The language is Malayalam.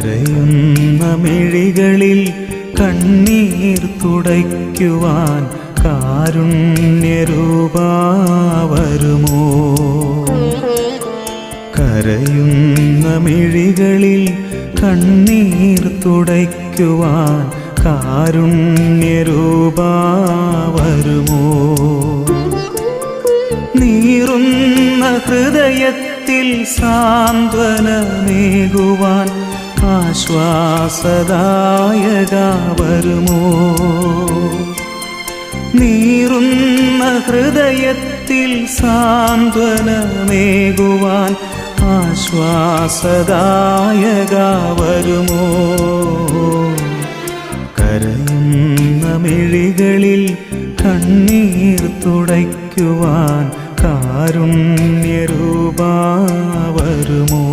കരയുന്ന മിഴികളിൽ കണ്ണീർ തുടയ്ക്കുവാൻ കാരുണ്യരൂപാ വരുമോ? കരയുന്ന മിഴികളിൽ കണ്ണീർ തുടയ്ക്കുവാൻ കാരുണ്യരൂപാ വരുമോ? നീറുന്ന ഹൃദയത്തിൽ സാന്ത്വനമേകുവാൻ ആശ്വാസദായക വരുമോ? നീറുന്ന ഹൃദയത്തിൽ സാന്ത്വനമേകുവാൻ ആശ്വാസദായക വരുമോ? കരയുന്ന മിഴികളിൽ കണ്ണീർ തുടയ്ക്കുവാൻ കാരുണ്യരൂപാ വരുമോ?